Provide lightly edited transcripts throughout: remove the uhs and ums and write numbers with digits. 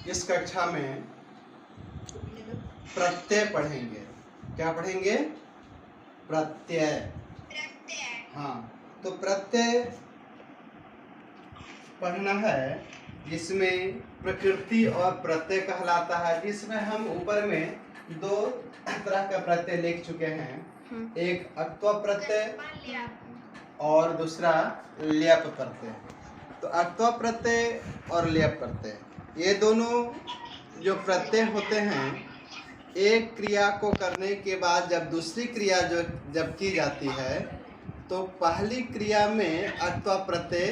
इस कक्षा में प्रत्यय पढ़ेंगे। क्या पढ़ेंगे? प्रत्यय। हाँ, तो प्रत्यय पढ़ना है जिसमें प्रकृति और प्रत्यय कहलाता है, जिसमें हम ऊपर में दो तरह का प्रत्यय लिख चुके हैं। एक अक्त्व प्रत्यय और दूसरा ल्यप प्रत्यय। तो अक्त्व प्रत्यय और ल्यप प्रत्यय, ये दोनों जो प्रत्यय होते हैं, एक क्रिया को करने के बाद जब दूसरी क्रिया जब की जाती है तो पहली क्रिया में अक्त्व प्रत्यय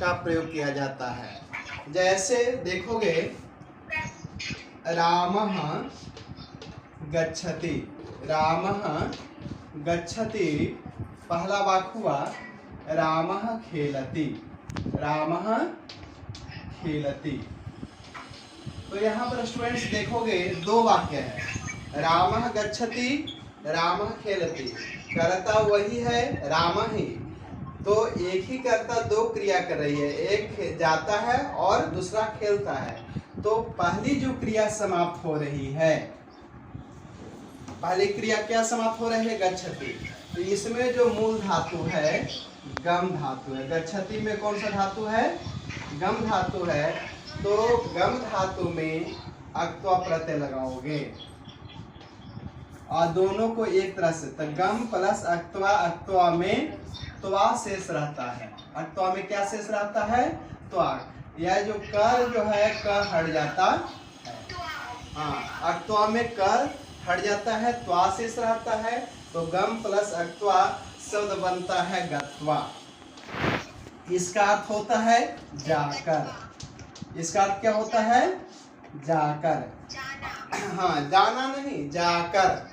का प्रयोग किया जाता है। जैसे देखोगे, रामः गच्छति, रामः गच्छति, पहला वाक्य हुआ रामः खेलति, रामः खेलति। तो यहाँ पर स्टूडेंट्स देखोगे दो वाक्य है, रामः गच्छति, रामः खेलति। कर्ता वही है, राम ही। तो एक ही कर्ता दो क्रिया कर रही है, एक जाता है और दूसरा खेलता है। तो पहली जो क्रिया समाप्त हो रही है, पहली क्रिया क्या समाप्त हो रही है? गच्छति। तो इसमें जो मूल धातु है गम धातु है। गच्छति में कौन सा धातु है? गम धातु है। तो गम धातु में अक्त्व प्रत्यय लगाओगे और दोनों को एक तरह से, तो गम प्लस अक्त्वा, अक्त्वा में त्वा शेष रहता है। अक्त्वा में क्या शेष रहता है? त्वा। यह जो कर जो है क हट जाता है। हाँ, अक्त्वा में कर हट जाता है, त्वा शेष रहता है। तो गम प्लस अक्त्वा शब्द बनता है गत्वा। इसका अर्थ होता है जाकर। इसका अर्थ क्या होता है? जाकर। हाँ, जाना नहीं, जाकर।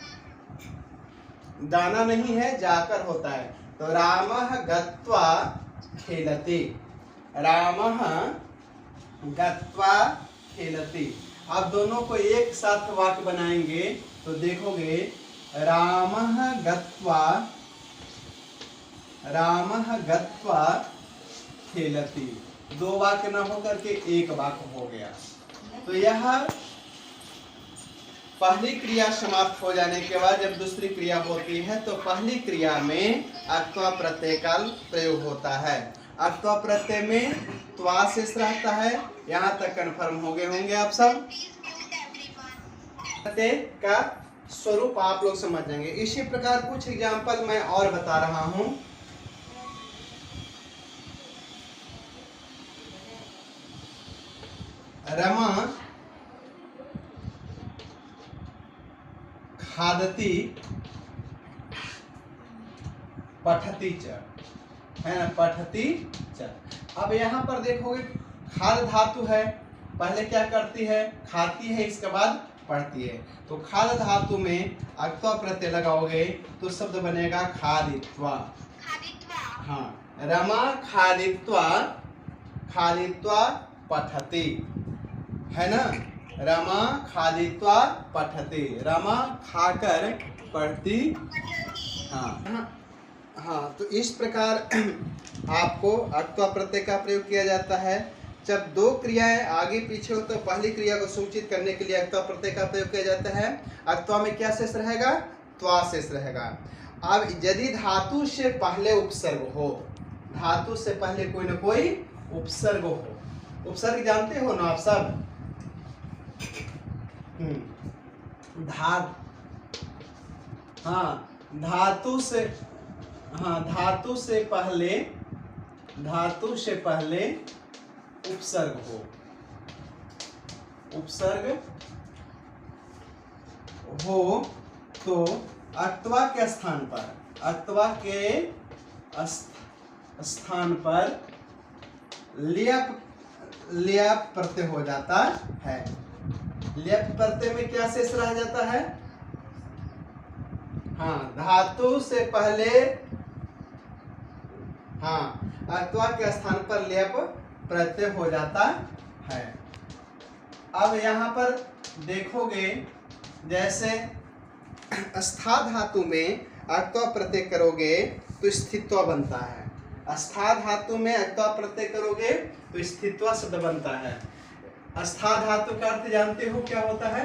जाना नहीं है, जाकर होता है। तो रामः गत्वा खेलति, रामः गत्वा खेलति। आप दोनों को एक साथ वाक्य बनाएंगे तो देखोगे, रामः गत्वा, रामः गत्वा खेलति। दो वाक्य न होकर के एक वाक्य हो गया। तो यह पहली क्रिया समाप्त हो जाने के बाद जब दूसरी क्रिया होती है तो पहली क्रिया में अक्त्व प्रत्यय का प्रयोग होता है। अक्त्व प्रत्यय में त्वा शेष रहता है। यहाँ तक कन्फर्म हो गए होंगे आप सब। प्रत्यय का स्वरूप आप लोग समझ जाएंगे। इसी प्रकार कुछ एग्जाम्पल मैं और बता रहा हूँ। रमा खादति पठति च, है ना? पठति च। अब यहाँ पर देखोगे खाद धातु है, पहले क्या करती है? खाती है, इसके बाद पढ़ती है। तो खाद धातु में अक्त्व प्रत्यय लगाओगे तो शब्द बनेगा खादित्वा। हाँ, रमा खादित्वा, खादित्वा पठति, है ना? रमा खादित्वा पठति, रमा खाकर पढ़ती। हाँ हाँ, तो इस प्रकार आपको अक्त्व प्रत्यय का प्रयोग किया जाता है। जब दो क्रियाएं आगे पीछे हो तो पहली क्रिया को सूचित करने के लिए अक्त्व प्रत्यय का प्रयोग किया जाता है। अक्त्व में क्या शेष रहेगा? त्वा शेष रहेगा। अब यदि धातु से पहले उपसर्ग हो, धातु से पहले कोई ना कोई उपसर्ग हो, उपसर्ग जानते हो ना आप सब? धातु से, हाँ, धातु से पहले, धातु से पहले उपसर्ग हो, उपसर्ग हो तो अक्त्वा के स्थान पर, अक्त्वा के स्थान पर ल्यप प्रत्यय हो जाता है। ल्यप प्रत्यय में क्या शेष रह जाता है? हाँ, धातु से पहले, हाँ, अक्त्वा के स्थान पर ल्यप प्रत्यय हो जाता है। अब यहाँ पर देखोगे, जैसे स्था धातु में अक्त्वा प्रत्यय करोगे तो स्थित्व बनता है। स्था धातु में अक्त्वा प्रत्यय करोगे तो स्थित्व शब्द बनता है। अस्था धातु का अर्थ जानते हो क्या होता है?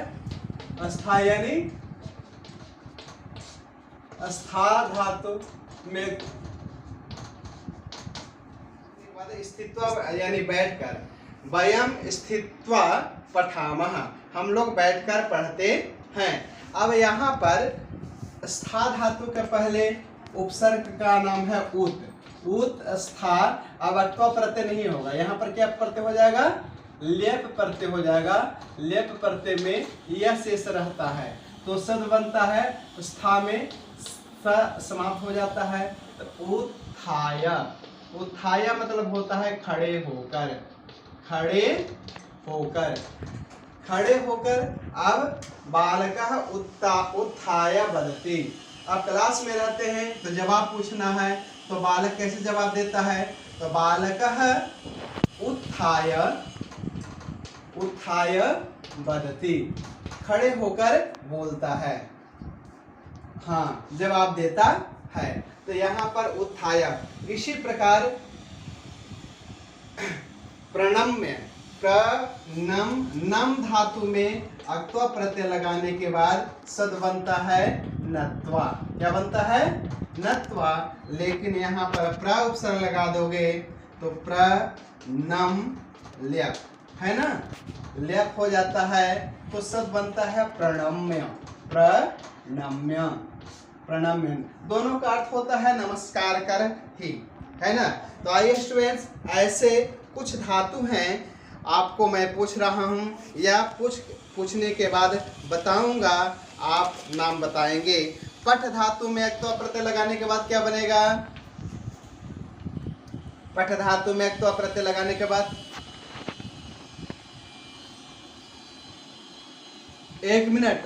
अस्था यानी अस्था धातु में स्थित्वा यानी बैठकर, वयम स्थित्वा पठामः, हम लोग बैठकर पढ़ते हैं। अब यहाँ पर स्था धातु के पहले उपसर्ग का नाम है उत, उत स्था। अब अत्व प्रत्यय नहीं होगा, यहाँ पर क्या प्रत्यय हो जाएगा? लेप प्रत्यय हो जाएगा। लेप प्रत्यय में यह शेष रहता है तो सद बनता है, स्था में समाप्त हो जाता है। तो उत्थाय, उत्थाय मतलब होता है खड़े होकर, खड़े होकर, खड़े होकर। अब बालकः उत्थाय वदति। अब क्लास में रहते हैं तो जवाब पूछना है, तो बालक कैसे जवाब देता है? तो बालकः उत्थाय, उत्थाय वदति, खड़े होकर बोलता है, हाँ जवाब देता है। तो यहाँ पर उत्थाय। इसी प्रकार प्रणम्य, प्रनम, नम धातु में अक्त्वा प्रत्यय लगाने के बाद सद बनता है नत्वा। क्या बनता है? नत्वा। लेकिन यहाँ पर प्र उपसर्ग लगा दोगे तो प्रनम ल्यप, है ना, ल्यप हो जाता है तो सद बनता है प्रणम्य, प्रणम्य, प्रणम्य। दोनों का अर्थ होता है नमस्कार कर ही, है ना। तो आइए स्टूडेंट्स, ऐसे कुछ धातु हैं आपको मैं पूछ रहा हूं या पूछने के बाद बताऊंगा, आप नाम बताएंगे। पठ धातु में अक्त्वा प्रत्यय लगाने के बाद क्या बनेगा? पठ धातु में अक्त्वा प्रत्यय लगाने के बाद, एक मिनट,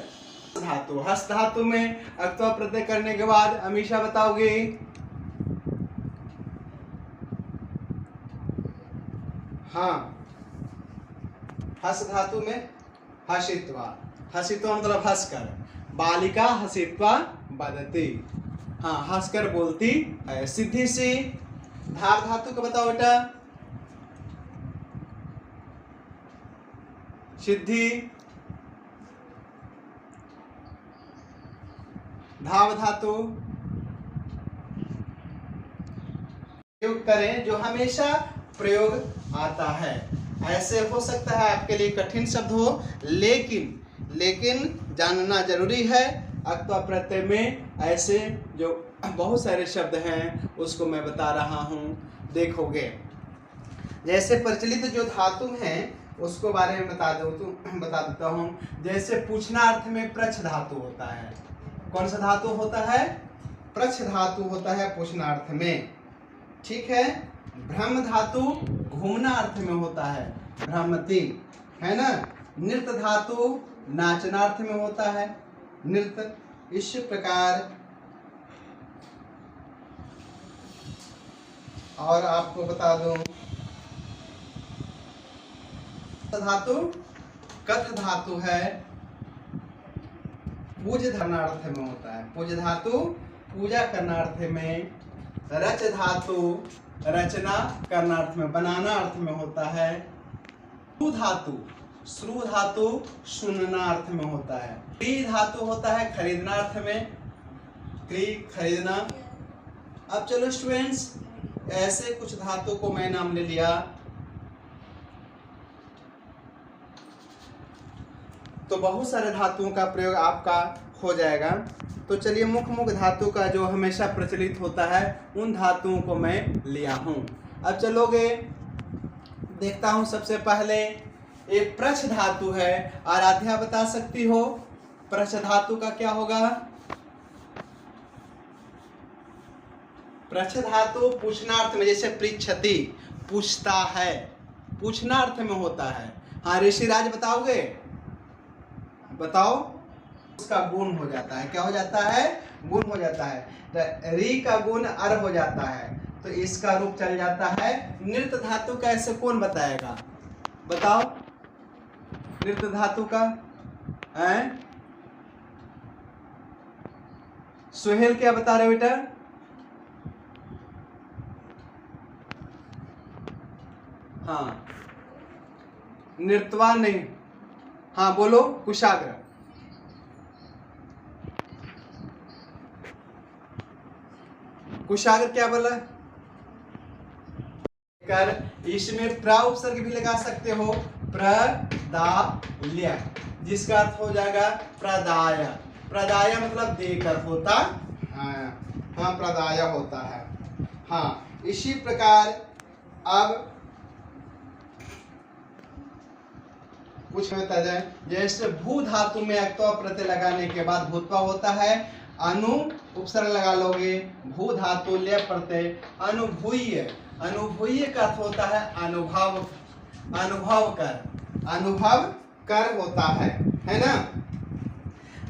धातु, हस्त धातु में अक्त्वा प्रत्यय करने के बाद हमेशा बताओगे? हाँ, हस धातु में हसित्वा, हसित्वा मतलब हंसकर, बालिका हसित्वा वदति, हाँ हंसकर बोलती है। सिद्धि सी धार धातु को बताओ बेटा। सिद्धि, धाव धातु प्रयोग करें जो हमेशा प्रयोग आता है। ऐसे हो सकता है आपके लिए कठिन शब्द हो, लेकिन जानना जरूरी है। अक्त्वा प्रत्यय में ऐसे जो बहुत सारे शब्द हैं उसको मैं बता रहा हूँ, देखोगे। जैसे प्रचलित जो धातु हैं उसको बारे में बता देता हूँ। जैसे पूछना अर्थ में प्रच्छ धातु होता है। कौन सा धातु होता है? प्रच्छ धातु होता है पूछना अर्थ में, ठीक है। भ्रम धातु घूमना अर्थ में होता है, भ्रमति, है ना। नृत्य धातु नाचना अर्थ में होता है, नृत्य। इस प्रकार और आपको बता दूं, धातु कथ धातु है, पूज धनार्थ में होता है। पूज धातु पूजा करनार्थ में। रच धातु रचना करनार्थ में, बनाना अर्थ में होता है। श्रु धातु, श्रु धातु सुनना अर्थ में होता है। क्री धातु होता है खरीदना अर्थ में, क्री खरीदना। अब चलो स्टूडेंट्स, ऐसे कुछ धातु को मैं नाम ले लिया, तो बहुत सारे धातुओं का प्रयोग आपका हो जाएगा। तो चलिए मुख्य धातु का जो हमेशा प्रचलित होता है उन धातुओं को मैं लिया हूं। अब चलोगे, देखता हूं। सबसे पहले एक प्रच्छ धातु है। आराध्या बता सकती हो प्रच्छ धातु का क्या होगा? प्रच्छ धातु पूछनार्थ में, जैसे पृच्छति पूछता है, पूछनार्थ में होता है। हाँ ऋषिराज बताओगे? बताओ। उसका गुण हो जाता है, क्या हो जाता है? गुण हो जाता है। तो री का गुण अर हो जाता है तो इसका रूप चल जाता है। नृत्य धातु का ऐसे कौन बताएगा? बताओ नृत्य धातु का। सुहेल क्या बता रहे बेटा? हाँ नृत्वा नहीं, हाँ बोलो कुशाग्र। कुशाग्र क्या बोला कर, इसमें प्र उपसर्ग भी लगा सकते हो, प्रदाल्य, जिसका अर्थ हो जाएगा प्रदाय। प्रदाय मतलब देकर होता, हाँ प्रदाय होता है। हाँ इसी प्रकार अब कुछ बता जाए, जैसे भू धातु में अक्त्वा प्रत्यय लगाने के बाद भूत्वा होता है, अनु उपसर्ग लगा लोगे, भू धातु ल्य प्रत्यय, अनुभूय। अनुभूय का अर्थ होता है अनुभव, अनुभव कर, अनुभव कर होता है ना।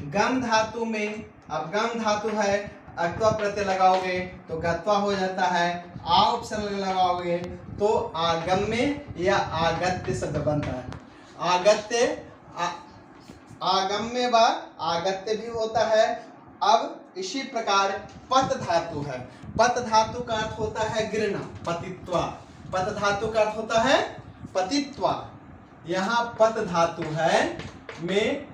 गम धातु में, अब गम धातु है, अक्त्वा प्रत्यय लगाओगे तो गत्वा हो जाता है, आ उपसर्ग लगाओगे तो आगम्य या आगत्य शब्द बनता है। आगत्य, आगम्य व आगत्य भी होता है। अब इसी प्रकार पत धातु है, पत धातु का अर्थ होता है गिरना, पतित्वा। पत धातु का अर्थ होता है पतित्वा। यहाँ पत धातु है में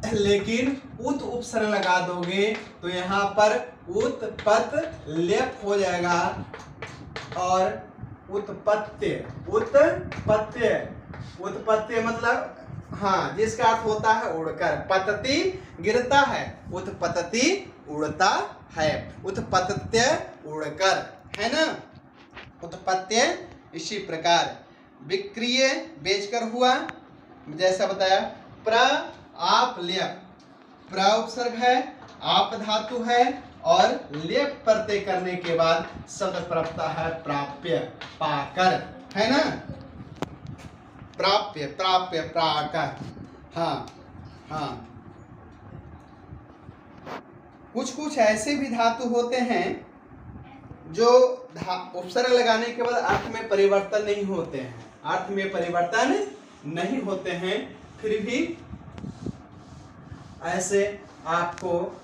लेकिन उत उपसर्ग लगा दोगे तो यहाँ पर उत्पत लेप हो जाएगा और उत्पत्ति, उत्पत्ति, उत्पत्ति मतलब हाँ जिसका अर्थ होता है उड़कर, पतति गिरता है, उत्पतति उड़ता है, उत्पत्त्य उड़कर, है ना। उत्पत्त्य इसी प्रकार विक्रिय बेचकर हुआ, जैसा बताया। प्र आप लेप, प्र उपसर्ग है, आप धातु है और लेप प्रत्यय करने के बाद शब्द प्राप्त है प्राप्य, पाकर, है ना। प्राप्य, प्राप्य, प्राकर, हाँ हाँ। कुछ कुछ ऐसे भी धातु होते हैं जो उपसर्ग लगाने के बाद अर्थ में परिवर्तन नहीं होते हैं, अर्थ में परिवर्तन नहीं होते हैं, फिर भी ऐसे आपको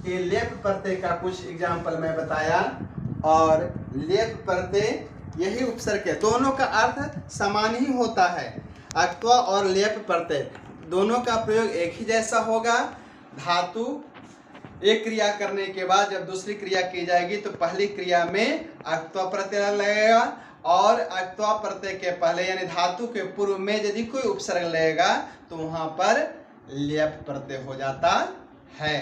ये लेप प्रत्यय का कुछ एग्जाम्पल मैं बताया। और लेप प्रत्यय यही उपसर्ग है, दोनों का अर्थ समान ही होता है। अक्त्वा और लेप प्रत्यय दोनों का प्रयोग एक ही जैसा होगा। धातु एक क्रिया करने के बाद जब दूसरी क्रिया की जाएगी तो पहली क्रिया में अक्त्वा प्रत्यय लगेगा और अक्त्वा प्रत्यय के पहले यानी धातु के पूर्व में यदि कोई उपसर्ग लगेगा तो वहां पर लेप प्रत्यय हो जाता है।